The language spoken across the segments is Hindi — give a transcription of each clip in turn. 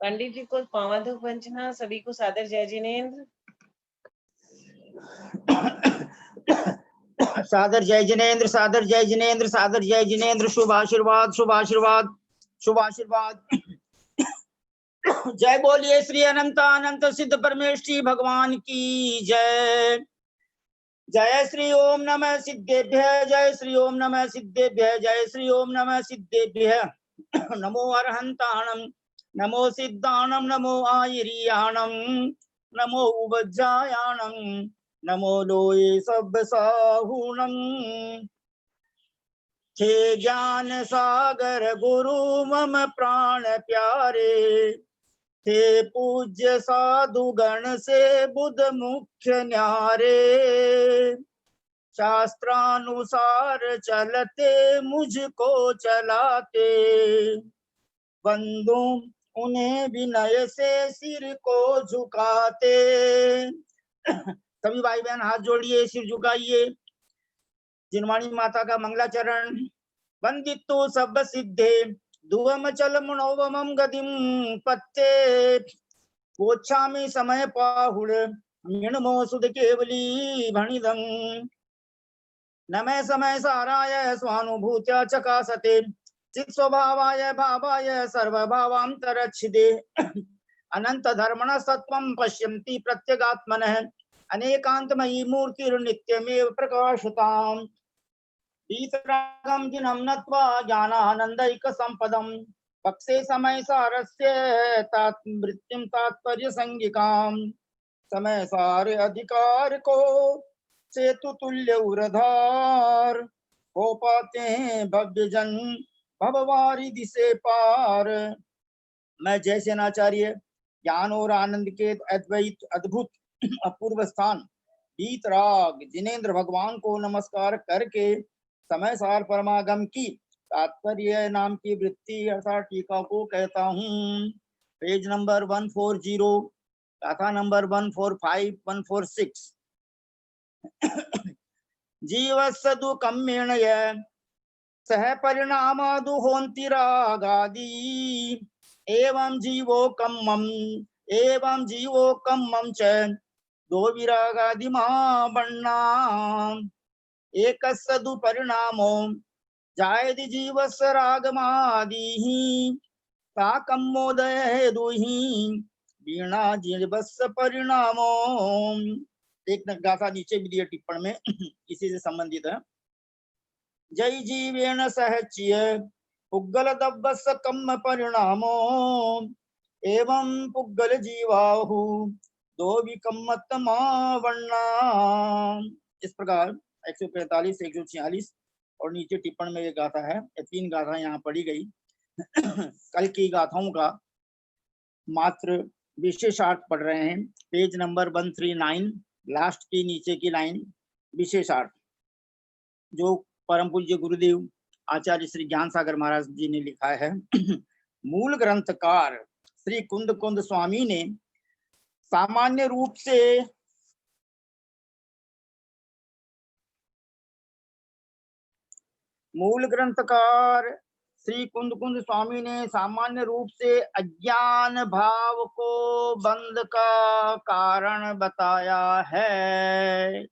पंडित जी को पावाधो पंचना, सभी को सादर जय जिनेन्द्र। सादर जय जिनेन्द्र, सादर जय जिनेन्द्र, सादर जय जिनेन्द्र। शुभ आशीर्वाद, शुभ आशीर्वाद, शुभ आशीर्वाद। जय बोलिए श्री अनंत अनंत सिद्ध परमेश्वरी भगवान की जय। जय श्री ओम नमः सिद्धेभ्य, जय श्री ओम नमः सिद्धेभ्य, जय श्री ओम नमः सिद्धेभ्य। नमो अरहंताणम, नमो सिद्धाणम, नमो आयरियाणम, नमो उवज्जायाणम, नमो लोये सब साहुणम। हे ज्ञान सागर गुरु मम प्राण प्यारे, थे पूज्य साधु गण से बुध मुख्य न्यारे। शास्त्रानुसार चलते मुझको चलाते, बंधु उन्हें विनय से सिर को झुकाते। सभी भाई बहन हाथ जोड़िए, सिर झुकाइए। जिनवाणी माता का मंगलाचरण। वंदितु सब सिद्धे धुवम चल मनोवमं गतिम पत्ते, गोच्छामि समय पाहुड़ निर्णमो सुध केवली भणिदं। नमे समय साराय स्वानुभूत्या चकासते, चित् स्वभावाय भावाय सर्वभावान्तरच्छिदे। अनंत धर्मण सत्वं पश्यन्ति प्रत्यगात्मनः, अनेकांतमयी मूर्तिर्नित्यमेव प्रकाशताम्। वीतरागं जिनं नत्वा ज्ञानानन्दैक संपदं, पक्षे समय सारस्य तात्मृत्युं तात्पर्य संगिकां। समय सार अधिकार को सेतु तुल्य उरधार, हो पाते हैं भव्य जन भववारिधि से पार। मैं जयसेनाचार्य ज्ञान और आनंद के अद्वैत अद्भुत अपूर्व स्थान वीतराग जिनेन्द्र भगवान को नमस्कार करके समय सार परमागम की तात्पर्य नाम की वृत्ति अर्थात टीका को कहता हूँ। पेज नंबर 140, गाथा नंबर 145 146। जीवस्सदु कम्मेणय सह परिणामादु होन्ति रागादि, एवं जीवो कम्मं च दो विरागादि बन्ना। एकस्सदु परिणामो जायति जीवस्य रागमादिः, सा कम्मोदय हेतुहि वीणा जीवस्य परिणामो। एक गाथा नीचे भी दिया टिप्पण में, इसी से संबंधित है। जय जीवेन सहच्य पुग्गल दब्बस्य कम्म परिणामो, एवं पुग्गल जीवाहु दो विकम्मतमा वर्णा। इस प्रकार 145 146 और नीचे टिप्पण में ये गाथा है। ये 3 गाथा यहाँ पढ़ी गई। कल की गाथाओं का मात्र विशेषार्थ पढ़ रहे हैं। पेज नंबर 139, लास्ट की नीचे की लाइन विशेषार्थ, जो परम पूज्य गुरुदेव आचार्य श्री ज्ञान सागर महाराज जी ने लिखा है। मूल ग्रंथकार श्री कुंद कुंद स्वामी ने सामान्य रूप से मूल ग्रंथकार श्री कुंद कुंद स्वामी ने सामान्य रूप से अज्ञान भाव को बंध का कारण बताया है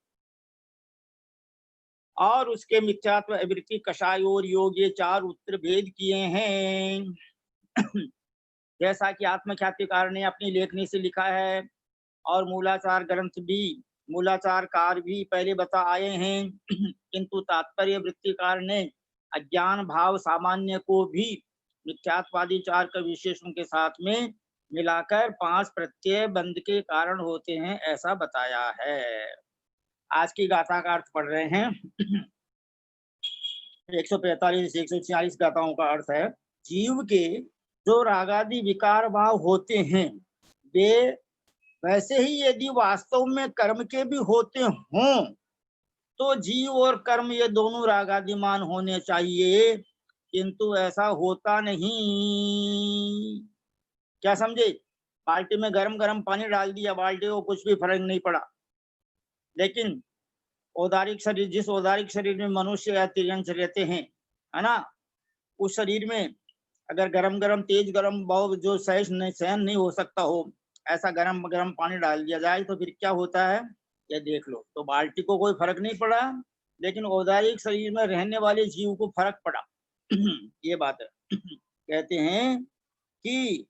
और उसके मिथ्यात्व अवृत्ति कषाय और योग ये 4 उत्तर भेद किए हैं। जैसा कि आत्मख्यातिकार ने अपनी लेखनी से लिखा है और मूलाचार ग्रंथ भी मूलाचारकार भी पहले बता आए हैं, किंतु तात्पर्य वृत्तिकार ने अज्ञान भाव सामान्य को भी मिथ्यात्वादी 4 का विशेषण के साथ में मिलाकर 5 प्रत्यय बंध के कारण होते हैं, ऐसा बताया है। आज की गाथा का अर्थ पढ़ रहे हैं। 145 146 गाथाओं का अर्थ है, जीव के जो रागादि विकार भाव होते हैं वे वैसे ही यदि वास्तव में कर्म के भी होते हों तो जीव और कर्म ये दोनों रागादिमान होने चाहिए, किंतु ऐसा होता नहीं। क्या समझे? बाल्टी में गरम गरम पानी डाल दिया, बाल्टी को कुछ भी फर्क नहीं पड़ा, लेकिन औदारिक शरीर, जिस औदारिक शरीर में मनुष्य या तिर्यंश रहते हैं, है ना, उस शरीर में अगर गरम गरम तेज गरम बहुत जो सहन नहीं हो सकता हो, ऐसा गरम गरम पानी डाल दिया जाए तो फिर क्या होता है ये देख लो। तो बाल्टी को कोई फर्क नहीं पड़ा, लेकिन औदारिक शरीर में रहने वाले जीव को फर्क पड़ा। ये बात है। कहते हैं कि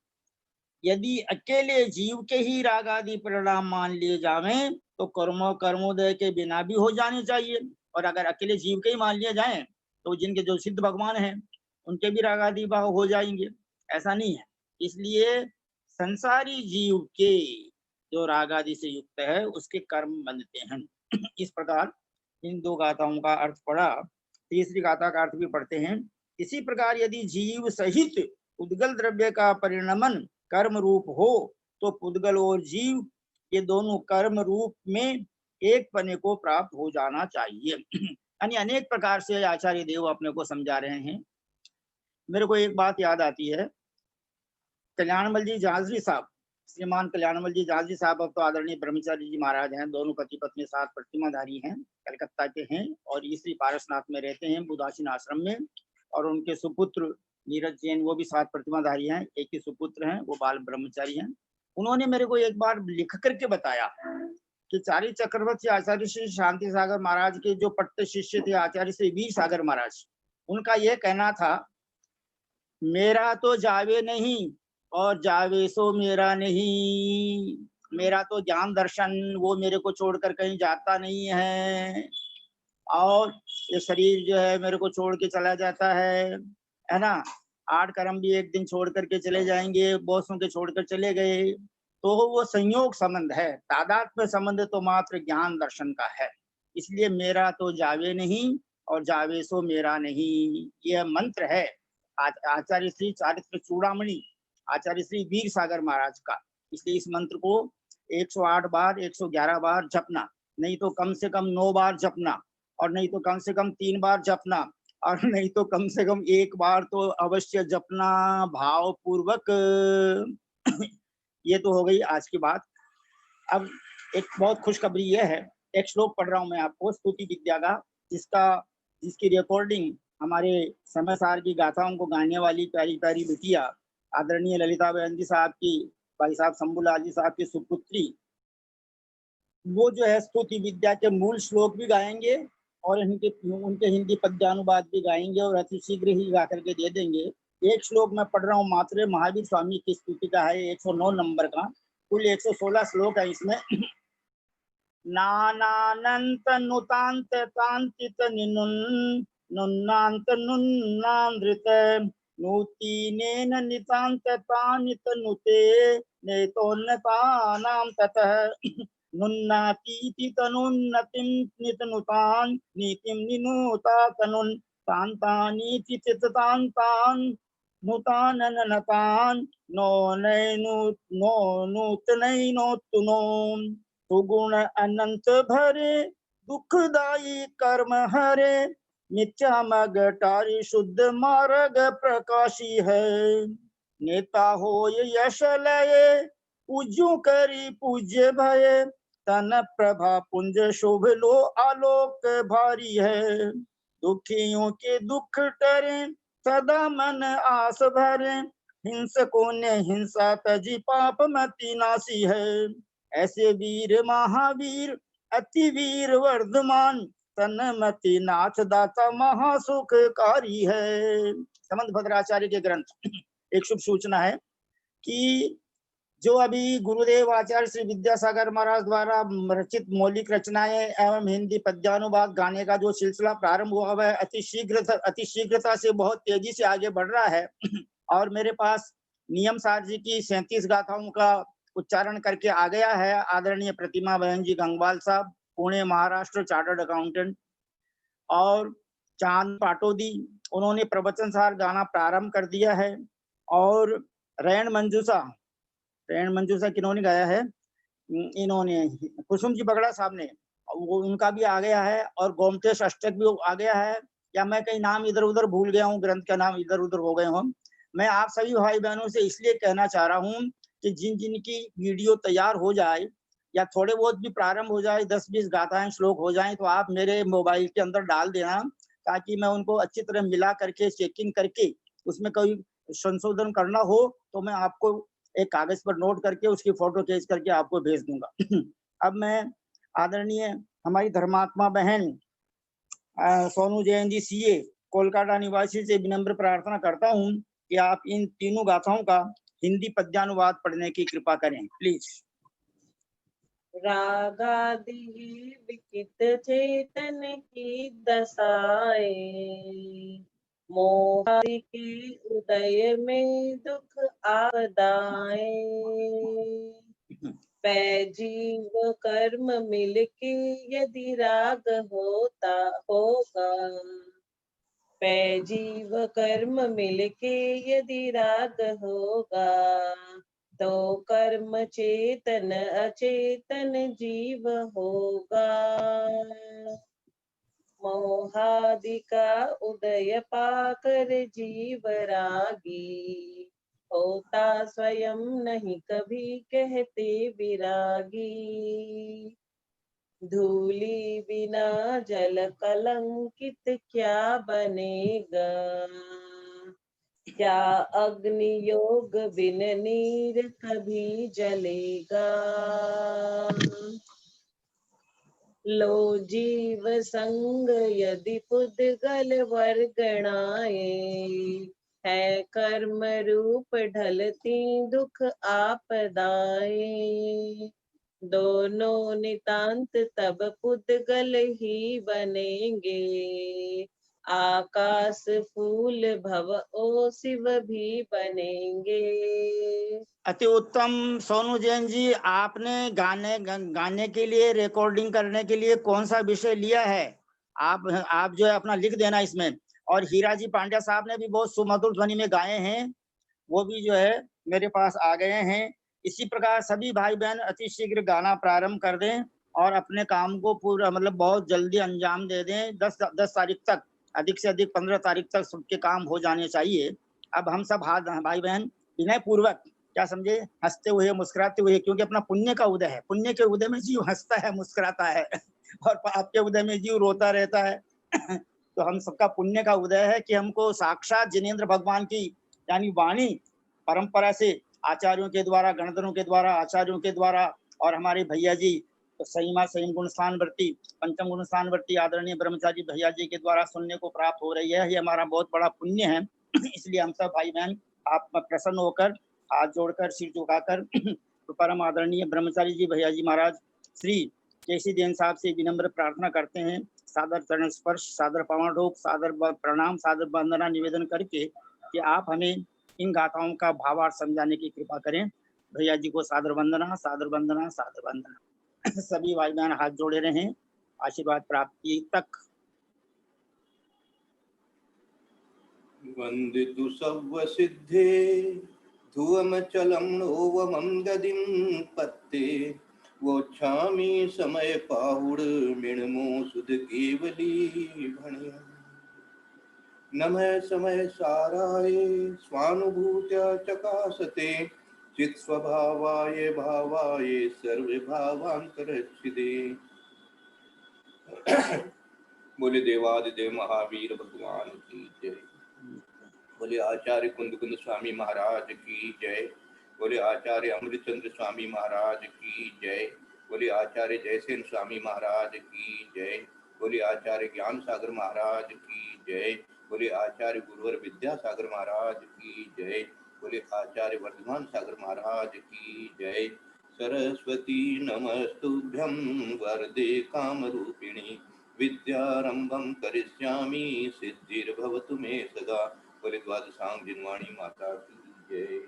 यदि अकेले जीव के ही राग आदि परिणाम मान लिए जावें तो कर्मोदय के बिना भी हो जाने चाहिए, और अगर अकेले जीव के ही मान लिए जाएं तो जिनके जो सिद्ध भगवान हैं उनके भी राग आदि भाव हो जाएंगे। ऐसा नहीं है। इसलिए संसारी जीव के जो राग आदि से युक्त है उसके कर्म बनते हैं। इस प्रकार इन दो गाथाओं का अर्थ पढ़ा। तीसरी गाथा का अर्थ भी पढ़ते हैं। इसी प्रकार यदि जीव सहित उद्गल द्रव्य का परिणमन कर्म रूप हो तो पुद्गल और जीव ये दोनों कर्म रूप में एक पने को प्राप्त हो जाना चाहिए। यानी अनेक प्रकार से आचार्य देव अपने को समझा रहे हैं। मेरे को एक बात याद आती है, कल्याणमल जी जांजरी साहब, श्रीमान कल्याणमल जी जांजरी साहब अब तो आदरणीय ब्रह्मचारी जी महाराज हैं, दोनों पति पत्नी 7 प्रतिमाधारी हैं, कलकत्ता के हैं और श्री पारसनाथ में रहते हैं बुदासीन आश्रम में। और उनके सुपुत्र नीरज जैन वो भी 7 प्रतिमाधारी हैं, एक ही सुपुत्र हैं, वो बाल ब्रह्मचारी हैं। उन्होंने मेरे को एक बार लिख करके बताया कि चारी चक्रवर्ती आचार्य श्री शांति सागर महाराज के जो पट्ट शिष्य थे आचार्य श्री वीर सागर महाराज, उनका यह कहना था, मेरा तो जावे नहीं और जावे सो मेरा नहीं। मेरा तो ज्ञान दर्शन वो मेरे को छोड़कर कहीं जाता नहीं है, और ये शरीर जो है मेरे को छोड़ के चला जाता है ना। 8 कर्म भी एक दिन छोड़ करके चले जाएंगे, बॉसों के छोड़कर चले गए, तो वो संयोग संबंध है, तादात्म्य संबंध तो मात्र ज्ञान दर्शन का है। इसलिए मेरा तो जावे नहीं और जावे सो मेरा नहीं, यह मंत्र है आचार्य श्री चारित्र चूड़ामणि आचार्य श्री वीर सागर महाराज का। इसलिए इस मंत्र को 108 बार 111 बार जपना, नहीं तो कम से कम 9 बार जपना, और नहीं तो कम से कम 3 बार जपना, और नहीं तो कम से कम 1 बार तो अवश्य जपना भाव पूर्वक। ये तो हो गई आज की बात। अब एक बहुत खुशखबरी यह है, एक श्लोक पढ़ रहा हूं मैं आपको स्तुति विद्या का, जिसकी रिकॉर्डिंग हमारे समय सार की गाथाओं को गाने वाली प्यारी प्यारी बिटिया आदरणीय ललिता बहन जी साहब की, भाई साहब शंभूलाल जी साहब की सुपुत्री, वो जो है स्तुति विद्या के मूल श्लोक भी गाएंगे और उनके हिंदी पद्यानुवाद भी गाएंगे और अति शीघ्र ही गा करके दे देंगे। एक श्लोक मैं पढ़ रहा हूँ मात्र महावीर स्वामी की स्तुति का है, 109 नंबर का, कुल 116 श्लोक है इसमें। नानानंत नुतांत तांतित निनुन नुन्नांत नुन्नांद्रित नूतीनेन नितांत तानित नुते नेतोन्नतानां ततः नुन्नातीति तनुन्नतिं नितनुतान् नीतिं निनुता तनुन् तान्तानीति चित्तान्तान् नुताननतान् नो नूतनैनोत्तुनो सुगुण अनंत भरे दुखदायी कर्म हरे मिथ्या मगटारी शुद्ध मार्ग प्रकाशी है नेता हो यश लये पूज्यो करी पूज्य भय तन प्रभा पुंज शोभ लो आलोक भारी है दुखियों के दुख टरे सदा मन आस भरे हिंसकों ने हिंसा तजी पाप मति नासी है ऐसे वीर महावीर अति वीर वर्धमान तन्मति नाथ दाता महासुखकारी है। समंत भद्राचार्य के ग्रंथ। एक शुभ सूचना है कि जो अभी गुरुदेव आचार्य श्री विद्यासागर महाराज द्वारा रचित मौलिक रचनाएं एवं हिंदी पद्यानुवाद गाने का जो सिलसिला प्रारंभ हुआ है अति शीघ्रता से बहुत तेजी से आगे बढ़ रहा है। और मेरे पास नियम सार जी की 37 गाथाओं का उच्चारण करके आ गया है आदरणीय प्रतिमा बहन जी गंगवाल साहब, पुणे महाराष्ट्र, चार्टर्ड अकाउंटेंट, और चांद पाटोदी, उन्होंने प्रवचन सार गाना प्रारंभ कर दिया है। और रैन मंजूसा किन्होंने गाया है, इन्होंने कुसुम जी बगड़ा साहब ने, वो उनका भी आ गया है। और गोमतेश अष्टक भी आ गया है, या मैं कहीं नाम इधर उधर भूल गया हूँ, ग्रंथ का नाम इधर उधर हो गए हूँ। मैं आप सभी भाई बहनों से इसलिए कहना चाह रहा हूँ कि जिन की वीडियो तैयार हो जाए या थोड़े बहुत भी प्रारंभ हो जाए, 10-20 गाथाएं श्लोक हो जाएं, तो आप मेरे मोबाइल के अंदर डाल देना, ताकि मैं उनको अच्छी तरह मिला करके चेकिंग करके उसमें कोई संशोधन करना हो तो मैं आपको एक कागज पर नोट करके उसकी फोटो खींच करके आपको भेज दूंगा। अब मैं आदरणीय हमारी धर्मात्मा बहन सोनू जैन जी सीए कोलकाता निवासी से विनम्र प्रार्थना करता हूं कि आप इन तीनों गाथाओं का हिंदी पद्यानुवाद पढ़ने की कृपा करें, प्लीज। रागादि विकित चेतन की दशाए, मोहादि के उदय में दुख आपदाए, पैजीव कर्म मिलके यदि राग होता होगा, पैजीव कर्म मिलके यदि राग होगा, तो कर्म चेतन अचेतन जीव होगा। मोहादि का उदय पाकर जीव रागी, होता स्वयं नहीं कभी कहते विरागी, धूली बिना जल कलंकित क्या बनेगा, क्या अग्नि योग बिन नीर कभी जलेगा। लो जीव संग यदि पुद्गल वर्गणाए, है कर्म रूप ढलती दुख आपदाए, दोनों नितांत तब पुद्गल ही बनेंगे, आकाश फूल भव ओ शिव भी बनेंगे। अति उत्तम सोनू जैन जी, आपने गाने के लिए, रिकॉर्डिंग करने के लिए कौन सा विषय लिया है? आप जो है अपना लिख देना इसमें। और हीरा जी पांड्या साहब ने भी बहुत सुमधुर ध्वनि में गाए हैं, वो भी जो है मेरे पास आ गए हैं। इसी प्रकार सभी भाई बहन अति शीघ्र गाना प्रारंभ कर दें और अपने काम को पूरा मतलब बहुत जल्दी अंजाम दे दें। 10 तारीख तक, अधिक से अधिक 15 तारीख तक सबके काम हो जाने चाहिए। अब हम सब भाई बहन विनय पूर्वक, क्या समझे, हंसते हुए मुस्कुराते हुए, क्योंकि अपना पुण्य का उदय है, पुण्य के उदय में जीव हंसता है मुस्कुराता है और पाप के उदय में जीव रोता रहता है तो हम सबका पुण्य का उदय है कि हमको साक्षात जिनेंद्र भगवान की यानी वाणी परंपरा से आचार्यों के द्वारा, गणधरों के द्वारा, आचार्यों के द्वारा और हमारे भैया जी तो संयम गुण स्थानवर्ती, पंचम गुण स्थानवर्ती आदरणीय ब्रह्मचारी भैया जी के द्वारा सुनने को प्राप्त हो रही है। ये हमारा बहुत बड़ा पुण्य है इसलिए हम सब भाई बहन आप प्रसन्न होकर, हाथ जोड़कर, सिर झुकाकर परम आदरणीय ब्रह्मचारी जी भैया जी महाराज श्री केसी देन साहब से विनम्र प्रार्थना करते हैं, सादर चरण स्पर्श, सादर पावन रूप, सादर प्रणाम, सादर वंदना निवेदन करके कि आप हमें इन गाथाओं का भावार्थ समझाने की कृपा करें। भैया जी को सादर वंदना, सादर वंदना, सादर वंदना। सभी भाई बहन हाथ जोड़े रहें आशीर्वाद प्राप्ति तक। वंदितु सव्व सिद्धे ध्रुवमचलं नोवमं गदिं पत्ते, वोच्छामि समय पाहुड मिणमो सुध केवली भणि। नमः समय साराय स्वानुभूत्या चकासते, चित स्वभावाय भावाय सर्व भावांतरच्छिदे। बोले देवादिदेव महावीर भगवान की जय। बोले आचार्य कुंद स्वामी महाराज की जय। बोले आचार्य अमृतचंद्र स्वामी महाराज की जय। बोले आचार्य जयसेन स्वामी महाराज की जय। बोले आचार्य ज्ञान सागर महाराज की जय। बोले आचार्य गुरुवर विद्यासागर महाराज की जय। बोले आचार्य वर्धमान सागर महाराज की जय। सरस्वती नमस्तुभ्यं वरदे कामरूपिणी, विद्यारंभं करिष्यामि सिद्धिर्भवतु मे सदा। बोले द्वादशांग जिनवाणी माता की जय।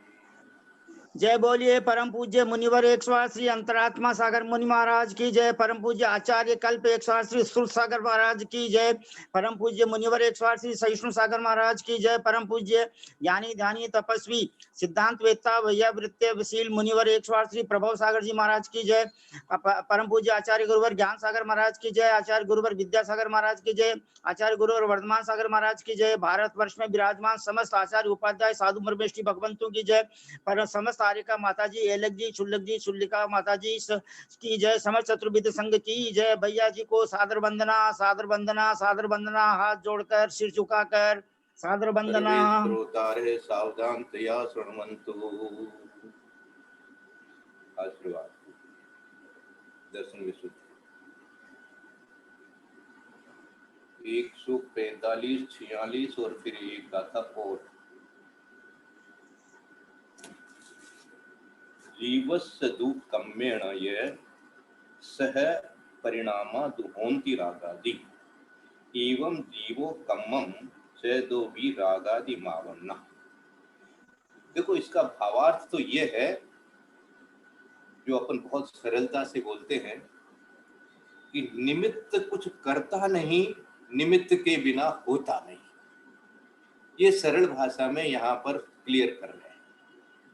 जय बोलिए परम पूज्य मुनिवर 108 श्री अंतरात्मा सागर मुनि महाराज की जय। परम पूज्य आचार्य कल्प 108 श्री स्थूल सागर महाराज की जय। परम पूज्य मुनिवर 108 श्री सहिष्णु सागर महाराज की जय। परम पूज्य ज्ञानी ध्यानी तपस्वी सिद्धांत वेत्ता वैयावृत्य मुनिवर 108 श्री प्रभव सागर जी महाराज की जय। परम पूज्य आचार्य गुरुवर ज्ञान सागर महाराज की जय। आचार्य गुरुवर विद्यासागर महाराज की जय। आचार्य गुरुवर वर्धमान सागर महाराज की जय। भारत वर्ष में विराजमान समस्त आचार्य उपाध्याय साधु मर्मेष्टि भगवंतों की जय। पर समस्त तारिका माता जी, एलक जी, चुल्लक जी, चुल्लिका माता जी की जय। समस्त चतुर्विद संघ की जय। भैया जी को सादर वंदना, सादर वंदना, सादर वंदना। हाथ जोड़कर, सिर झुकाकर सादर वंदना। सर्वे श्रोतारे सावधानतया शृण्वन्तु। आशीर्वाद। दर्शन विशुद्ध। 145, 46 और फिर एक गाथा और। जीवस्य दुःखम्येन ये सह परिणामा दुहोन्ति रागादि एवं जीवो कम्मम चेदो भी रागादि मावन्ना। देखो, इसका भावार्थ तो ये है जो अपन बहुत सरलता से बोलते हैं कि निमित्त कुछ करता नहीं, निमित्त के बिना होता नहीं। ये सरल भाषा में यहाँ पर क्लियर कर रहे हैं।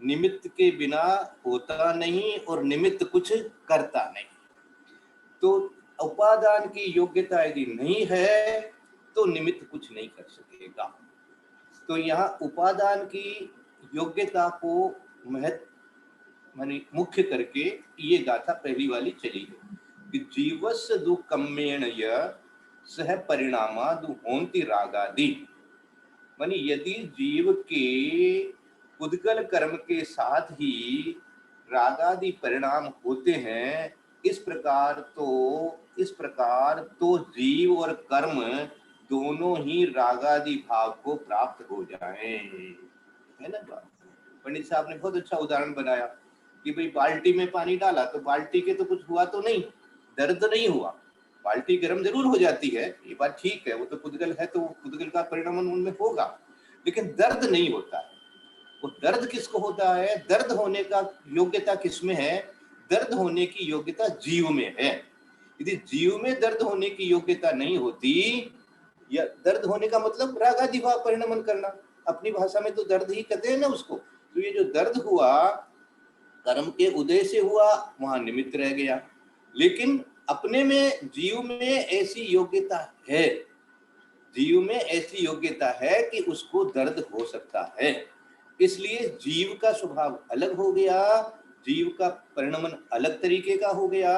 निमित्त के बिना होता नहीं और निमित्त कुछ करता नहीं। तो उपादान की योग्यता यदि नहीं है तो निमित्त कुछ नहीं कर सकेगा। तो यहाँ उपादान की योग्यता को माने मुख्य करके ये गाथा पहली वाली चली है कि जीवस्य दुःखम्येन यः सह परिणामा दुहोन्ति रागादि। माने यदि जीव के उद्गल कर्म के साथ ही रागादि परिणाम होते हैं, इस प्रकार तो जीव और कर्म दोनों ही रागादि भाव को प्राप्त हो जाएं, है ना बात। पंडित साहब ने बहुत अच्छा उदाहरण बनाया कि भाई बाल्टी में पानी डाला तो बाल्टी के तो कुछ हुआ तो नहीं, दर्द नहीं हुआ। बाल्टी गर्म जरूर हो जाती है, ये बात ठीक है, वो तो पुद्गल है तो पुद्गल का परिणाम उनमें होगा, लेकिन दर्द नहीं होता है। वो दर्द किसको होता है? दर्द होने का योग्यता किसमें है? दर्द होने की योग्यता जीव में है। यदि जीव में दर्द होने की योग्यता नहीं होती, या दर्द होने का मतलब रागादि भाव परिणमन करना, अपनी भाषा में तो दर्द ही कहते हैं ना उसको। तो ये जो दर्द हुआ कर्म के उदय से हुआ, वहां निमित्त रह गया। लेकिन अपने में जीव में ऐसी योग्यता है, जीव में ऐसी योग्यता है कि उसको दर्द हो सकता है। इसलिए जीव का स्वभाव अलग हो गया, जीव का परिणमन अलग तरीके का हो गया,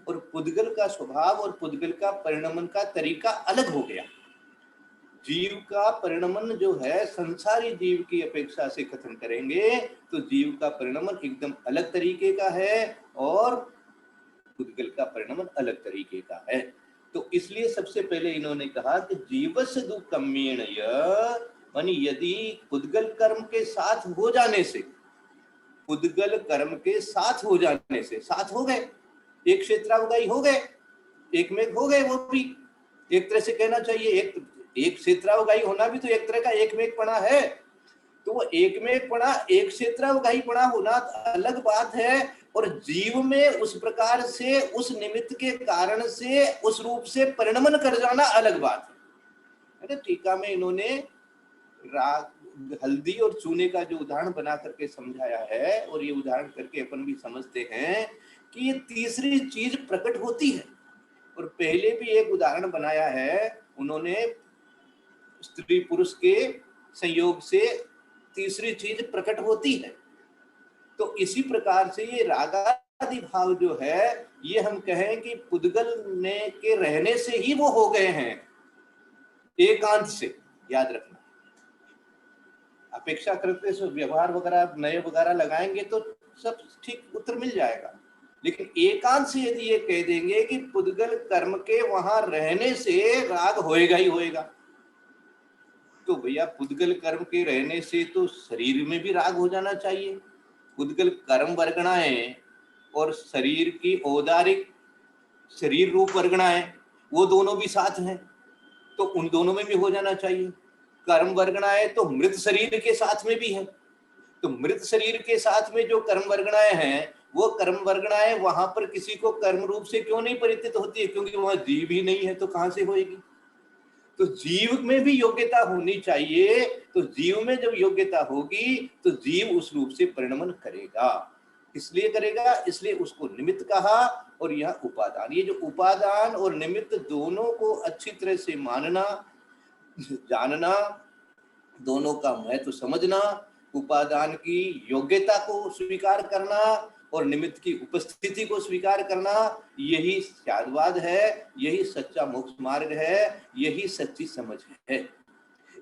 और पुद्गल का स्वभाव और पुद्गल का परिणमन का तरीका अलग हो गया। जीव का परिणमन जो है संसारी जीव की अपेक्षा से कथन करेंगे तो जीव का परिणमन एकदम अलग तरीके का है और पुद्गल का परिणमन अलग तरीके का है। तो इसलिए सबसे पहले इन्होंने कहा कि जीवस्य दुःखम्येन यः, मानी यदि पुद्गल कर्म के साथ हो जाने से, पुद्गल कर्म के साथ हो जाने से, साथ हो गए, एक क्षेत्रावगाही हो गए, एक में हो गए, वो भी एक तरह से कहना चाहिए एक क्षेत्रावगाही होना भी तो एक तरह का एक में पड़ा है। तो वो एक में पड़ा, एक क्षेत्रावगाही पड़ा होना अलग बात है, और जीव में उस प्रकार से उस निमित्त के कारण से उस रूप से परिणमन कर जाना अलग बात है। टीका में इन्होंने हल्दी और चूने का जो उदाहरण बना करके समझाया है, और ये उदाहरण करके अपन भी समझते हैं कि ये तीसरी चीज प्रकट होती है। और पहले भी एक उदाहरण बनाया है उन्होंने, स्त्री पुरुष के संयोग से तीसरी चीज प्रकट होती है। तो इसी प्रकार से ये रागादि भाव जो है, ये हम कहें कि पुद्गल ने के रहने से ही वो हो गए हैं, एकांत से। याद रखना, अपेक्षा करते से व्यवहार वगैरह नए वगैरह लगाएंगे तो सब ठीक उत्तर मिल जाएगा। लेकिन एकांत से यदि ये कह देंगे कि पुद्गल कर्म के वहां रहने से राग होएगा ही होएगा, तो भैया पुद्गल कर्म के रहने से तो शरीर में भी राग हो जाना चाहिए। पुद्गल कर्म वर्गणाएं और शरीर की औदारिक शरीर रूप वर्गणाएं, वो दोनों भी साथ हैं, तो उन दोनों में भी हो जाना चाहिए। कर्म वर्गणाएं तो मृत शरीर के साथ में भी है, तो मृत शरीर के साथ में जो कर्म वर्गणाएं हैं, वो कर्म वर्गणाएं वहां पर किसी को कर्म रूप से क्यों नहीं परिचित होती है? क्योंकि वहां जीव ही नहीं है, तो कहां से होएगी? तो जीव में भी योग्यता होनी चाहिए। तो जीव में जब योग्यता होगी तो जीव उस रूप से परिणमन करेगा। इसलिए करेगा, इसलिए उसको निमित्त कहा। और यह उपादान, ये जो उपादान और निमित्त दोनों को अच्छी तरह से मानना, जानना, दोनों का महत्व समझना, उपादान की योग्यता को स्वीकार करना और निमित्त की उपस्थिति को स्वीकार करना, यही शादवाद है, यही सच्चा मोक्ष मार्ग है, यही सच्ची समझ है।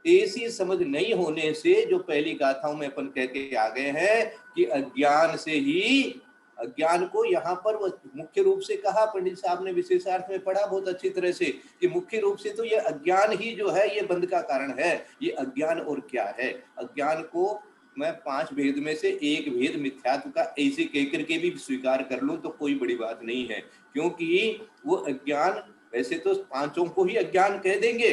ऐसी समझ नहीं होने से जो पहली गाथाओं में अपन कह के आ गए हैं कि अज्ञान से ही, अज्ञान को यहाँ पर वो मुख्य रूप से कहा, पंडित साहब ने विशेषार्थ में पढ़ा बहुत अच्छी तरह से कि मुख्य रूप से तो ये अज्ञान ही जो है ये बंध का कारण है। ये अज्ञान और क्या है? अज्ञान को मैं 5 भेद में से एक भेद मिथ्यात्व का ऐसे कहकर के भी स्वीकार कर लूं तो कोई बड़ी बात नहीं है, क्योंकि वो अज्ञान वैसे तो पांचों को ही अज्ञान कह देंगे,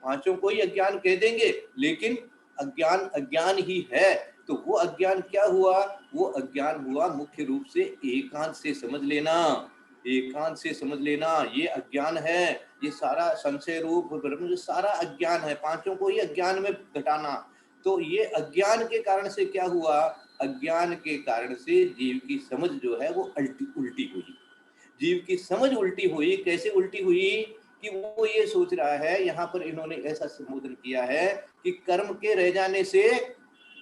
पांचों को ही अज्ञान कह देंगे, लेकिन अज्ञान अज्ञान ही है। तो वो अज्ञान क्या हुआ? वो अज्ञान हुआ मुख्य रूप से एकांत से समझ लेना, एकांत से समझ लेना, ये अज्ञान है। ये सारा संशय रूप ब्रह्म जो सारा अज्ञान है, पांचों को ही अज्ञान में घटाना। तो ये अज्ञान के कारण से क्या हुआ? अज्ञान के कारण से जीव की समझ जो है वो उल्टी हुई। जीव की समझ उल्टी हुई। कैसे उल्टी हुई? कि वो ये सोच रहा है, यहाँ पर इन्होंने ऐसा संबोधन किया है कि कर्म के रह जाने से,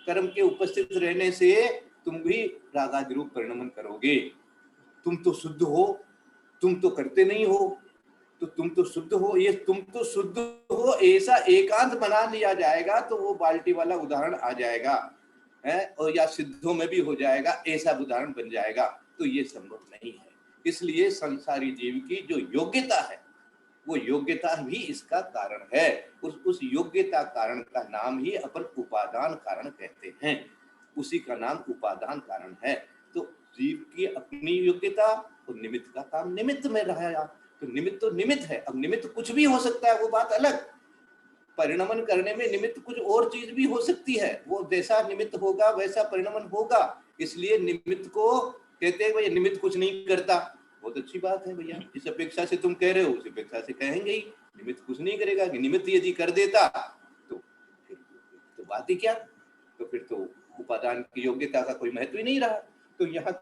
कर्म के उपस्थित रहने से तुम भी रागादि रूप परिणमन करोगे। तुम तो शुद्ध हो, तुम तो करते नहीं हो, तो तुम तो शुद्ध हो, ये तुम तो शुद्ध हो ऐसा एकांत बना लिया जाएगा तो वो बाल्टी वाला उदाहरण आ जाएगा है, और या सिद्धों में भी हो जाएगा, ऐसा उदाहरण बन जाएगा। तो ये संभव नहीं है। इसलिए संसारी जीव की जो योग्यता है वो योग्यता भी इसका कारण है। उस योग्यता कारण का नाम ही अपन उपादान कारण कहते हैं, उसी का नाम उपादान कारण है। तो जीव की अपनी योग्यता और निमित्त का काम निमित्त में रहा। तो निमित्त है। अब निमित्त कुछ भी हो सकता है, वो बात अलग। परिणमन करने में निमित्त कुछ और चीज भी हो सकती है, वो जैसा निमित्त होगा वैसा परिणमन होगा। इसलिए निमित्त को कहते हैं भाई निमित्त कुछ नहीं करता। बहुत अच्छी बात है भैया, जिस अपेक्षा से तुम कह रहे हो उस अपेक्षा से कहेंगे ही निमित्त कुछ नहीं करेगा। कि निमित्त यदि कर देता तो फिर तो बात ही क्या, तो फिर तो उपादान की योग्यता का कोई महत्व ही नहीं रहा। तो यहाँ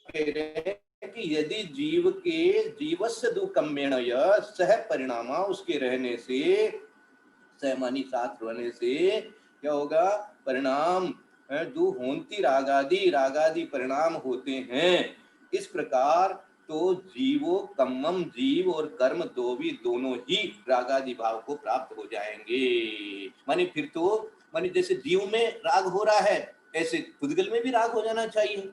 कह रहे हैं कि यदि जीव के जीवस्य दुकम्येण सह परिणामा, उसके रहने से, सहमानी साथ रहने से क्या होगा? परिणाम दु होंती रागादि परिणाम होते हैं। इस प्रकार तो जीवो कम्मम, जीव और कर्म दोनों ही रागादि भाव को प्राप्त हो जाएंगे। माने फिर तो माने जैसे जीव में राग हो रहा है, ऐसे पुद्गल में भी राग हो जाना चाहिए,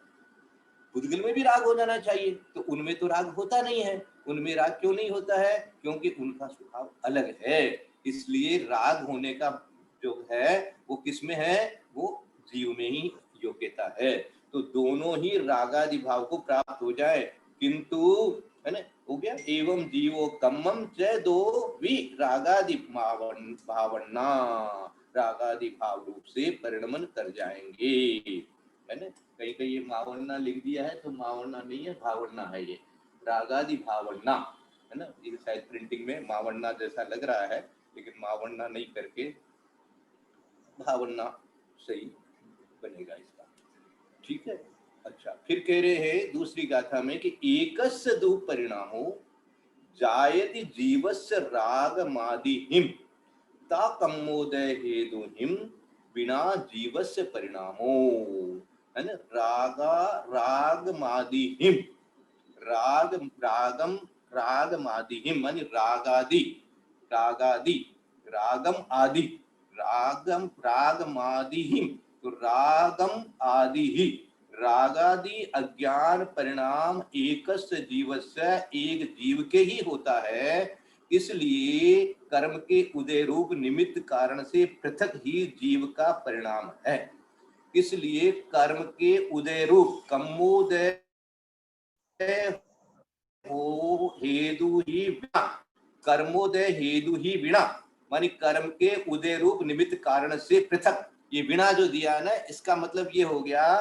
पुद्गल में भी राग हो जाना चाहिए। तो उनमें तो राग होता नहीं है। उनमें राग क्यों नहीं होता है? क्योंकि उनका स्वभाव अलग है। इसलिए राग होने का जो है वो किसमें है? वो जीव में ही योग्यता है। तो दोनों ही रागादि भाव को प्राप्त हो जाए, किंतु है ना, हो गया एवं जीवो कम्मम च दो भी रागादि भावना, रागादि भाव रूप से परिणमन कर जाएंगे, है ना। कहीं कहीं ये मावन्ना लिख दिया है तो मावन्ना नहीं है, भावन्ना है। ये रागादि भावन्ना है ना। ये शायद प्रिंटिंग में मावन्ना जैसा लग रहा है, लेकिन मावन्ना नहीं करके भावन्ना सही बनेगा इसका। ठीक है। अच्छा, फिर कह रहे हैं दूसरी गाथा में कि एकस्य दु परिणामो जायति जीवस्य रागमादिहिम ता कम्मोदय हेतुहिम बिना जीवस्य परिणामो, है ना। रागमादिहिम, रागमादिहिम मानी रागादि, रागम आदि, रागमादिहिम। तो रागम आदि ही, रागादि अज्ञान परिणाम एकस्य जीवस्य, एक जीव के ही होता है। इसलिए कर्म के उदय रूप निमित्त कारण से पृथक ही जीव का परिणाम है। इसलिए कर्म के उदय रूप कम्मोदय हो हेतु ही बिना, कर्मोदय हेतु ही बिना मानी कर्म के उदय रूप निमित्त कारण से पृथक। ये बिना जो दिया ना, इसका मतलब ये हो गया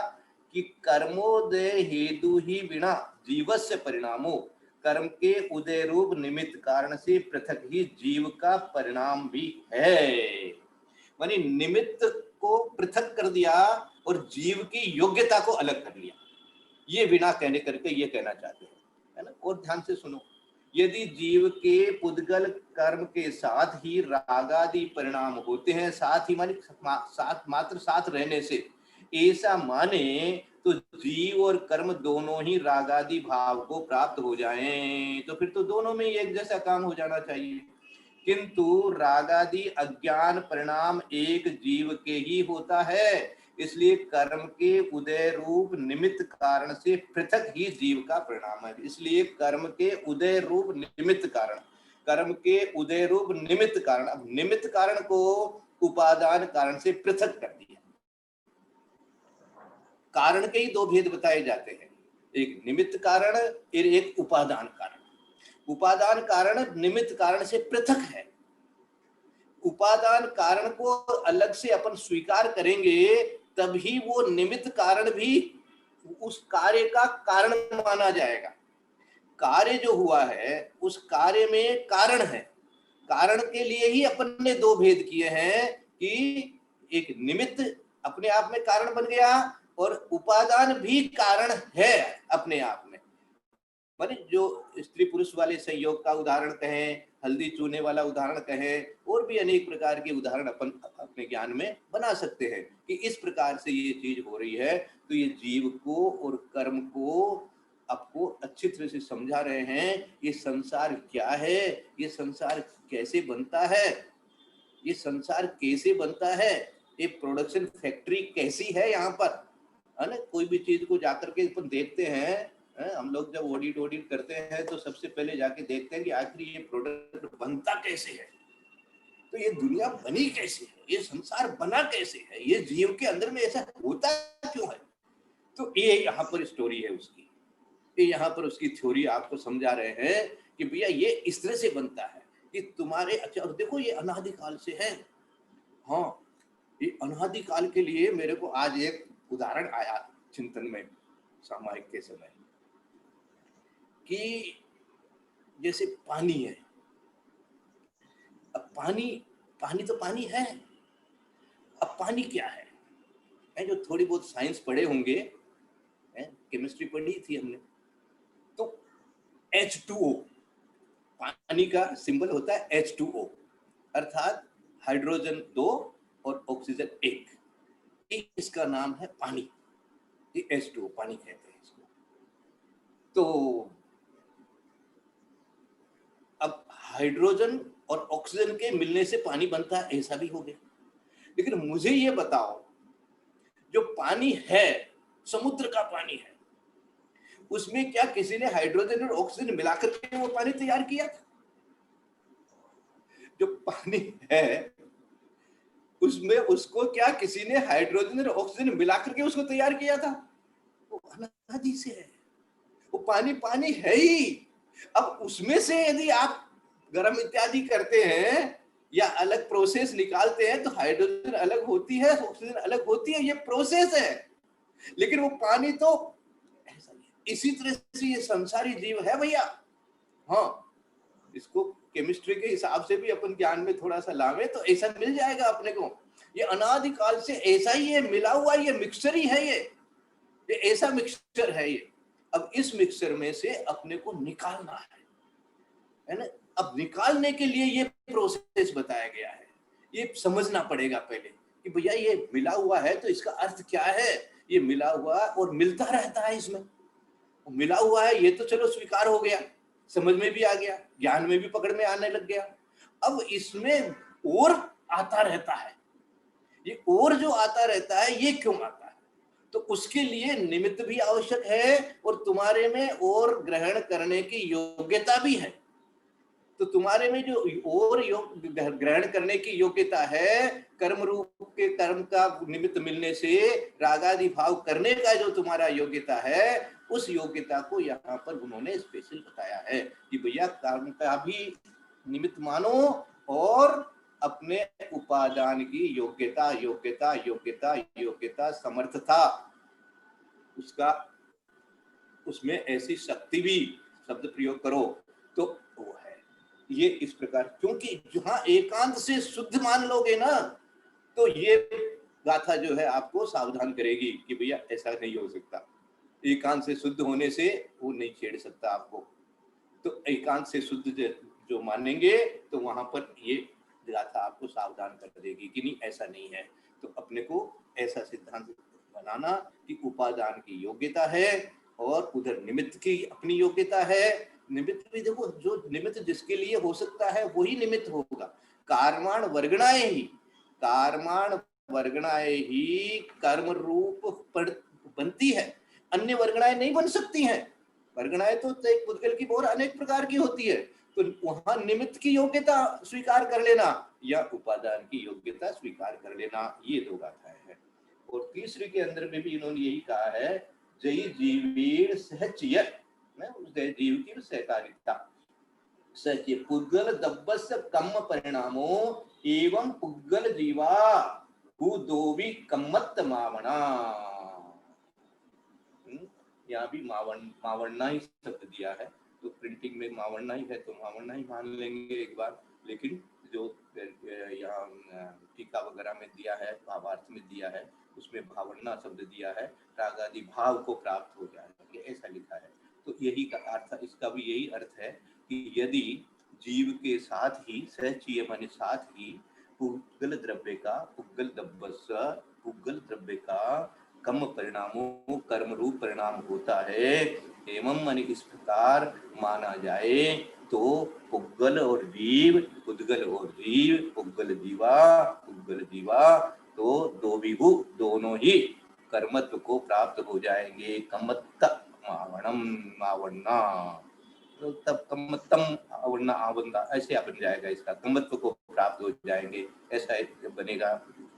कि कर्मोदय हेतु ही बिना जीवस्य परिणामो, कर्म के उदय रूप निमित्त कारण से पृथक ही जीव का परिणाम भी है। मानी निमित्त को पृथक कर दिया और जीव की योग्यता को अलग कर लिया। ये बिना कहने करके ये कहना चाहते हैं, है ना। और ध्यान से सुनो, यदि जीव के पुद्गल कर्म के साथ ही रागादि परिणाम होते हैं, साथ ही माने साथ मात्र साथ रहने से, ऐसा माने तो जीव और कर्म दोनों ही रागादि भाव को प्राप्त हो जाएं, तो फिर तो दोनों में एक जैसा काम हो जाना चाहिए। किंतु रागादि अज्ञान परिणाम एक जीव के ही होता है, इसलिए कर्म के उदय रूप निमित्त कारण से पृथक ही जीव का परिणाम है। इसलिए कर्म के उदय रूप निमित्त कारण, कर्म के उदय रूप निमित्त कारण, अब निमित्त कारण को उपादान कारण से पृथक कर दिया। कारण के ही दो भेद बताए जाते हैं, एक निमित्त कारण और एक उपादान कारण। उपादान कारण निमित्त कारण से पृथक है। उपादान कारण को अलग से अपन स्वीकार करेंगे तभी वो निमित्त कारण भी उस कार्य का कारण माना जाएगा। कार्य जो हुआ है उस कार्य में कारण है, कारण के लिए ही अपन ने दो भेद किए हैं कि एक निमित्त अपने आप में कारण बन गया और उपादान भी कारण है अपने आप में। माने जो स्त्री पुरुष वाले संयोग का उदाहरण कहें, हल्दी चूने वाला उदाहरण कहें, और भी अनेक प्रकार के उदाहरण अपन अपने ज्ञान में बना सकते हैं कि इस प्रकार से ये चीज हो रही है। तो ये जीव को और कर्म को आपको अच्छी तरह से समझा रहे हैं। ये संसार क्या है, ये संसार कैसे बनता है, ये संसार कैसे बनता है, ये प्रोडक्शन फैक्ट्री कैसी है यहाँ पर, है ना। कोई भी चीज को जाकर के अपन देखते हैं, हम लोग जब ऑडिट करते हैं तो सबसे पहले जाके देखते हैं कि आखिर ये प्रोडक्ट बनता कैसे है, तो ये दुनिया बनी कैसे है, ये संसार बना कैसे है, ये जीव के अंदर में ऐसा होता क्यों है। तो ये यहाँ पर स्टोरी है उसकी, ये यहाँ पर उसकी थ्योरी आपको समझा रहे हैं कि भैया ये इस तरह से बनता है कि तुम्हारे, अच्छा और देखो ये अनादिकाल से है। हाँ, ये अनादिकाल के लिए मेरे को आज एक उदाहरण आया चिंतन में सामायिक के समय कि जैसे पानी है। अब पानी तो पानी है। अब पानी क्या है, जो थोड़ी बहुत साइंस पढ़े होंगे, केमिस्ट्री पढ़ी थी हमने, तो H2O पानी का सिंबल होता है H2O, अर्थात हाइड्रोजन 2 और ऑक्सीजन 1, इसका नाम है पानी। ये H2O पानी कहते हैं इसको। तो अब हाइड्रोजन और ऑक्सीजन के मिलने से पानी बनता है, ऐसा भी हो गया। लेकिन मुझे ये बताओ, जो पानी है, समुद्र का पानी है, उसमें क्या किसी ने हाइड्रोजन और ऑक्सीजन मिलाकर के वो पानी तैयार किया था? जो पानी है उसमें उसको क्या किसी ने हाइड्रोजन और ऑक्सीजन मिलाकर के उसको तैयार किया था? वो अनादि से है, वो पानी पानी है ही। अब उसमें से यदि आप गर्म इत्यादि करते हैं या अलग प्रोसेस निकालते हैं तो हाइड्रोजन अलग होती है, ऑक्सीजन अलग होती है, ये प्रोसेस है। लेकिन वो पानी तो ऐसा ही है। इसी तरह से ये संसारी जीव है भैया। हाँ, इसको केमिस्ट्री के हिसाब से भी अपन ज्ञान में थोड़ा सा लावे तो ऐसा मिल जाएगा अपने को। ये अनादिकाल से ऐसा ही है, मिला हुआ ये मिक्सचर ही है, ये ऐसा मिक्सचर है ये। अब इस मिक्सचर में से अपने को निकालना है ना। अब निकालने के लिए ये प्रोसेस बताया गया है, ये समझना पड़ेगा पहले कि भैया ये मिला हुआ है तो इसका अर्थ क्या है। ये मिला हुआ और मिलता रहता है, इसमें मिला हुआ है, ये तो चलो स्वीकार हो गया, समझ में भी आ गया, ज्ञान में भी पकड़ में आने लग गया। अब इसमें और आता रहता है, ये और जो आता रहता है ये क्यों आता है, तो उसके लिए निमित्त भी आवश्यक है और तुम्हारे में और ग्रहण करने की योग्यता भी है। तो तुम्हारे में जो और ग्रहण करने की योग्यता है, कर्म रूप के कर्म का निमित्त मिलने से रागादि भाव करने का जो तुम्हारा योग्यता है, उस योग्यता को यहाँ पर उन्होंने स्पेशल बताया है कि भैया कर्म का भी निमित्त मानो और अपने उपादान की योग्यता योग्यता योग्यता योग्यता समर्थता, उसका उसमें ऐसी शक्ति भी शब्द प्रयोग करो तो वो है ये इस प्रकार। क्योंकि जहां एकांत से शुद्ध मान लोगे ना, तो ये गाथा जो है आपको सावधान करेगी कि भैया ऐसा नहीं हो सकता, एकांत से शुद्ध होने से वो नहीं छेड़ सकता आपको। तो एकांत से शुद्ध जो मानेंगे तो वहां पर ये गाथा आपको सावधान कर देगी कि नहीं ऐसा नहीं है। तो अपने को ऐसा सिद्धांत बनाना कि उपादान की योग्यता है और उधर निमित्त की अपनी योग्यता है, निमित्त भी देखो, जो निमित्त जिसके लिए हो सकता है वही निमित्त होगा। कार्माण वर्गणाएं ही, कार्माण वर्गणाएं ही कर्म रूप बनती है, अन्य वर्गणाएं नहीं बन सकती हैं। वर्गणाएं तो एक पुद्गल की और अनेक प्रकार की होती है। तो वहां निमित्त की योग्यता स्वीकार कर लेना या उपादान की योग्यता स्वीकार कर लेना, ये दो गाथाएं हैं। और तीसरी के अंदर में भी इन्होंने यही कहा है, जय जीवीर सहचय, उस जीव की सहकारिता, सच पुद्गल दब्बस कम परिणामो एवं पुद्गल जीवा भूदोवी कम्मत मावना। यहाँ भी मावन्ना ही शब्द दिया है, तो प्रिंटिंग में मावन्ना ही है तो मावन्ना ही मान लेंगे एक बार। लेकिन जो यहाँ टीका वगैरह में दिया है, भावार्थ में दिया है, उसमें भावन्ना शब्द दिया है, रागादि भाव को प्राप्त हो जाएगा, ऐसा लिखा है। तो यही का अर्थ, इसका भी यही अर्थ है कि यदि जीव के साथ ही सहचीय माने साथ ही पुद्गल द्रव्य का, पुद्गल दब्बस पुद्गल द्रव्य का कम परिणामों कर्म रूप परिणाम होता है, एवं मन इस प्रकार माना जाए तो पुद्गल और जीव, पुद्गल और जीव, पुद्गल जीवा तो दो विभु दोनों ही कर्मत्व को प्राप्त हो जाएंगे। कम्मत्त मावणम मावन्ना, तो तब कम्मत्तम आवन्ना आवंदा ऐसे बन जाएगा, इसका कम्मत्व को प्राप्त हो जाएंगे, ऐसा बनेगा।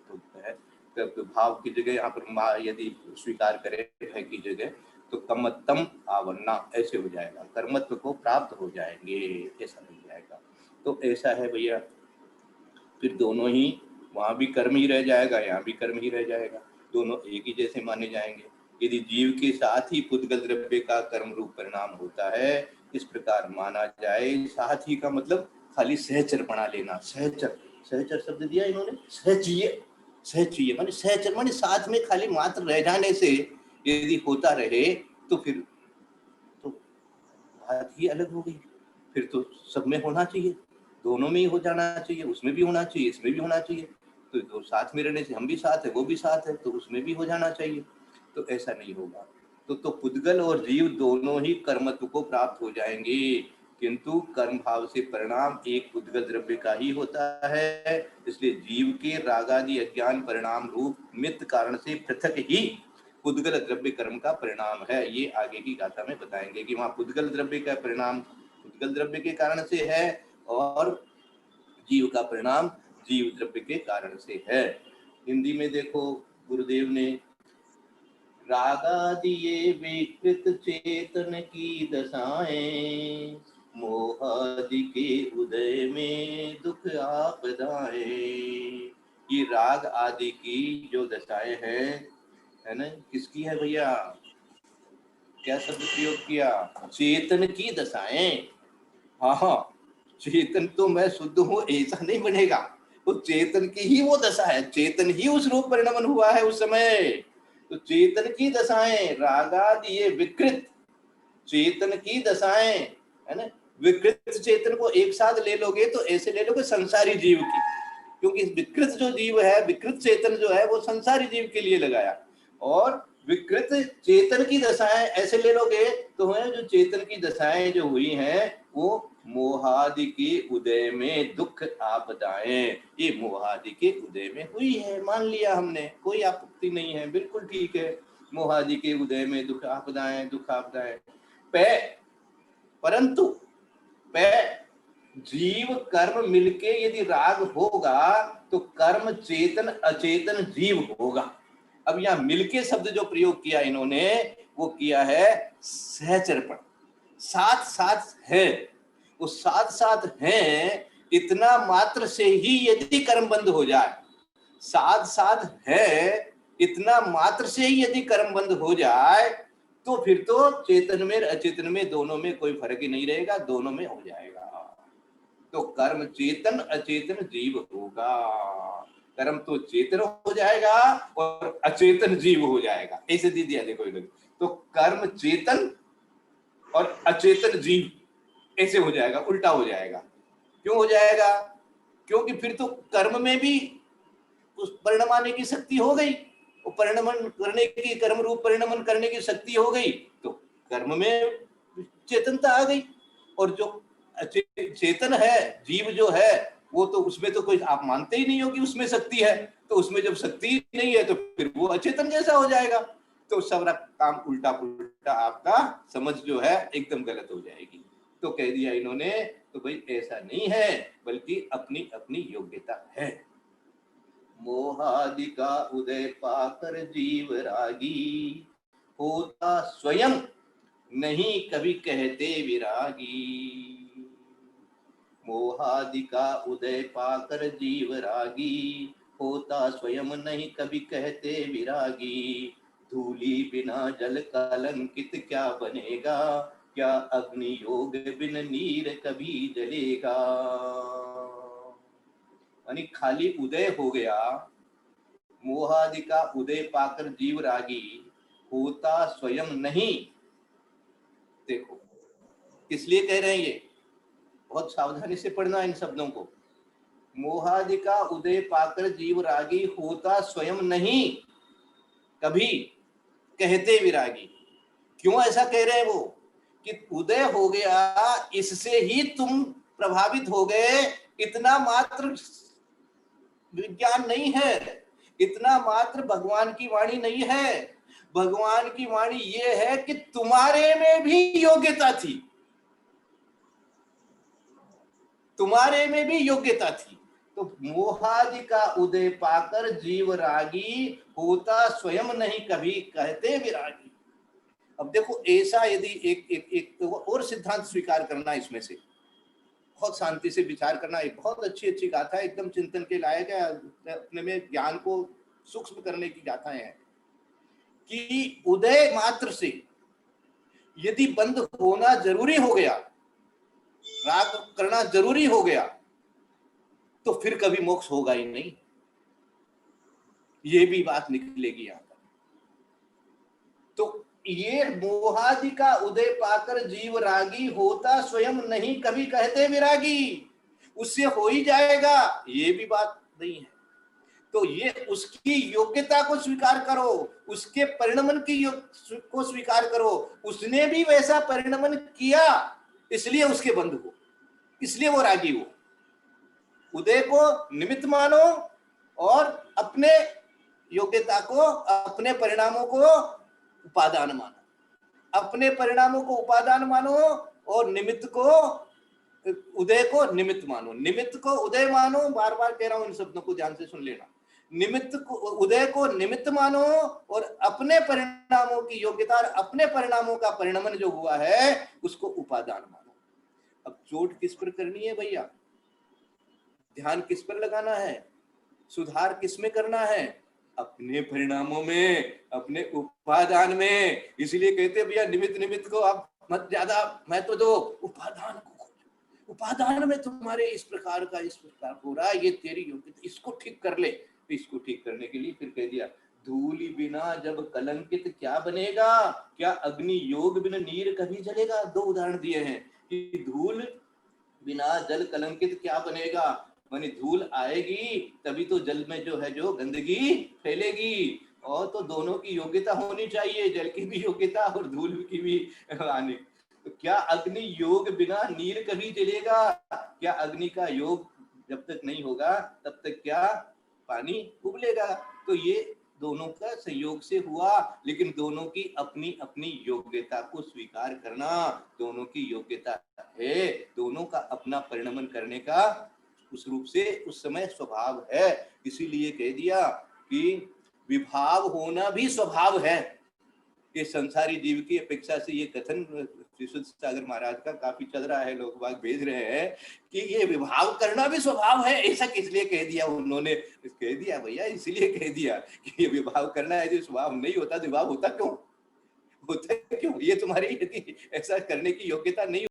तो है भाव की जगह यहाँ पर यदि स्वीकार करें है की जगह तो कम्मत्तम आवन्ना ऐसे हो जाएगा, कर्मत्व को प्राप्त हो जाएंगे, ऐसा हो जाएगा। तो ऐसा है भैया, फिर दोनों ही, वहां भी कर्म ही रह जाएगा, यहाँ भी कर्म ही रह जाएगा, दोनों एक ही जैसे माने जाएंगे। यदि जीव के साथ ही पुद्गल द्रव्य का कर्म रूप परिणाम होता है, इस प्रकार माना जाए। साथ ही का मतलब खाली सहचर बना लेना, सहचर, सहचर शब्द दिया इन्होंने, सहचीय माने सहचर माने साथ में खाली मात्र रह जाने से यदि होता रहे तो फिर तो बात ही अलग हो गई। फिर तो सब में होना चाहिए, दोनों में ही हो जाना चाहिए, उसमें भी होना चाहिए, इसमें भी होना चाहिए। तो दो साथ में रहने से हम भी साथ है, वो भी साथ है, तो उसमें भी हो जाना चाहिए। तो ऐसा नहीं होगा। तो पुद्गल और जीव दोनों ही कर्मत्व को प्राप्त हो जाएंगे, किंतु कर्म भाव से परिणाम एक पुद्गल द्रव्य का ही होता है। इसलिए जीव के रागादि अज्ञान परिणाम रूप मित्त कारण से पृथक ही पुद्गल द्रव्य कर्म का परिणाम है। ये आगे की गाथा में बताएंगे कि वहां पुद्गल द्रव्य का परिणाम पुद्गल द्रव्य के कारण से है और जीव का परिणाम जीव द्रव्य के कारण से है। हिंदी में देखो गुरुदेव ने, रागादि ये विकृत चेतन की दशाएं, मोहादि के उदय में दुख आपदाएं। ये राग आदि की जो दशाएं हैं, है ना, किसकी है भैया? क्या शब्द प्रयोग किया? चेतन की दशाएं। हाँ, चेतन तो मैं शुद्ध हूं ऐसा नहीं बनेगा, तो चेतन की ही वो दशा है, चेतन ही उस रूप परिणमन हुआ है उस समय। तो चेतन की दशाएं, रागादि ये विकृत चेतन की दशाएं, है ना, विकृत चेतन को एक साथ ले लोगे तो ऐसे ले लोगे संसारी जीव की, क्योंकि विकृत जो जीव है, विकृत चेतन जो है वो संसारी जीव के लिए लगाया, और विकृत चेतन की दशाएं ऐसे ले लोगे तो है जो चेतन की दशाएं जो हुई हैं वो मोहादि के उदय में दुख आपदाएं, ये मोहादि के उदय में हुई है, मान लिया हमने, कोई आपत्ति नहीं है, बिल्कुल ठीक है। मोहादि के उदय में दुख आपदाएं, दुख आपदाएं परंतु जीव कर्म मिलके यदि राग होगा तो कर्म चेतन अचेतन जीव होगा। अब यहाँ मिलके शब्द जो प्रयोग किया इन्होंने वो किया है सहचरपण, साथ साथ है, वो साथ साथ है, इतना मात्र से ही यदि कर्म बंद हो जाए, साथ साथ है इतना मात्र से ही यदि कर्म बंद हो जाए तो फिर तो चेतन में अचेतन में दोनों में कोई फर्क ही नहीं रहेगा, दोनों में हो जाएगा। तो कर्म चेतन अचेतन जीव होगा, कर्म तो चेतन हो जाएगा और अचेतन जीव हो जाएगा, ऐसे दे दिया देखो इन्होंने। तो कर्म चेतन और अचेतन जीव ऐसे हो जाएगा, उल्टा हो जाएगा। क्यों हो जाएगा? क्योंकि फिर तो कर्म में भी उस परिणाम आने की शक्ति हो गई, वो परिणमन करने की, कर्म रूप परिणमन करने की शक्ति हो गई, तो कर्म में चेतनता आ गई। और जो चेतन है, जीव जो है, वो तो उसमें तो कोई, आप मानते ही नहीं हो कि उसमें शक्ति है, तो उसमें जब शक्ति नहीं है तो फिर वो अचेतन जैसा हो जाएगा। तो सब काम उल्टा पुल्टा, आपका समझ जो है एकदम गलत हो जाएगी। तो कह दिया इन्होंने, तो भाई ऐसा नहीं है, बल्कि अपनी अपनी योग्यता है। मोहादि का उदय पाकर जीव रागी, होता स्वयं नहीं कभी कहते विरागी। मोहादि का उदय पाकर जीव रागी, होता स्वयं नहीं कभी कहते विरागी। धूली बिना जल कलंकित क्या बनेगा, क्या अग्नि योग बिन नीर कभी जलेगा। यानी खाली उदय हो गया, मोहादि का उदय पाकर जीव रागी, होता स्वयं नहीं। देखो इसलिए कह रहे हैं, ये बहुत सावधानी से पढ़ना इन शब्दों को। मोहादि का उदय पाकर जीव रागी, होता स्वयं नहीं कभी कहते विरागी। क्यों ऐसा कह रहे हैं वो, कि उदय हो गया इससे ही तुम प्रभावित हो गए, इतना मात्र विज्ञान नहीं है, इतना मात्र भगवान की वाणी नहीं है। भगवान की वाणी ये है कि तुम्हारे में भी योग्यता थी, तुम्हारे में भी योग्यता थी। तो मोहादि का उदय पाकर जीव रागी, होता स्वयं नहीं कभी कहते विरागी। अब देखो ऐसा यदि एक और सिद्धांत स्वीकार करना, इसमें से बहुत शांति से विचार करना, एक बहुत अच्छी अच्छी गाथा है, एकदम चिंतन के लायक है, अपने में ज्ञान को सूक्ष्म करने की गाथाएं हैं। कि उदय मात्र से यदि बंद होना जरूरी हो गया, राग करना जरूरी हो गया, तो फिर कभी मोक्ष होगा ही नहीं। ये भी बात निकलेगी यहां पर। तो ये मोहादि का उदय पाकर जीव रागी, होता स्वयं नहीं कभी कहते विरागी, उससे हो ही जाएगा, ये भी बात नहीं है। तो ये उसकी योग्यता को स्वीकार करो, उसके परिणमन की को स्वीकार करो। उसने भी वैसा परिणमन किया, इसलिए उसके बंधु हो, इसलिए वो रागी हो। उदय को निमित्त मानो और अपने योग्यता को, अपने परिणामों को उपादान मानो, अपने परिणामों को उपादान मानो और निमित्त को, उदय को निमित्त मानो, निमित्त को उदय मानो। बार बार कह रहा हूं, इन शब्दों को ध्यान से सुन लेना। निमित्त को, उदय को निमित्त मानो और अपने परिणामों की योग्यता और अपने परिणामों का परिणमन जो हुआ है उसको उपादान मानो। अब चोट किस पर करनी है भैया, ध्यान किस पर लगाना है, सुधार किस में करना है, अपने परिणामों में, अपने उपादान में। इसलिए कहते भैया निमित्त निमित्त को आप मत ज्यादा महत्व दो, उपादान को खोजो। उपादान में तुम्हारे इस प्रकार का, इस प्रकार हो रहा है, ये तेरी योग्यता, इसको ठीक कर ले। इसको ठीक करने के लिए फिर कह दिया, धूलि बिना जब कलंकित क्या बनेगा, क्या अग्नि योग बिना नीर कभी जलेगा। दो उदाहरण दिए हैं कि धूल बिना जल कलंकित क्या बनेगा, मानी धूल आएगी तभी तो जल में जो है जो गंदगी फैलेगी, और तो दोनों की योग्यता होनी चाहिए, जल की भी योग्यता और धूल की भी आने। तो क्या अग्नि योग बिना नीर कभी जलेगा, क्या अग्नि का योग जब तक नहीं होगा तब तक क्या पानी उबलेगा। तो ये दोनों का संयोग से हुआ, लेकिन दोनों की अपनी अपनी योग्यता को स्वीकार करना, दोनों की योग्यता है, दोनों का अपना परिणमन करने का उस रूप से उस समय स्वभाव है। इसीलिए कह दिया कि विभाव होना भी स्वभाव है। ये संसारी जीव की अपेक्षा से ये कथन श्री सागर महाराज का काफी चल रहा है, लोग बाग भेज रहे हैं कि ये विभाव करना भी स्वभाव है। ऐसा किस लिए कह दिया उन्होंने, कह दिया भैया इसलिए कह दिया कि ये विभाव करना है, जो स्वभाव नहीं होता, विभाव होता क्यों, होता क्यों, ये तुम्हारी यदि ऐसा करने की योग्यता नहीं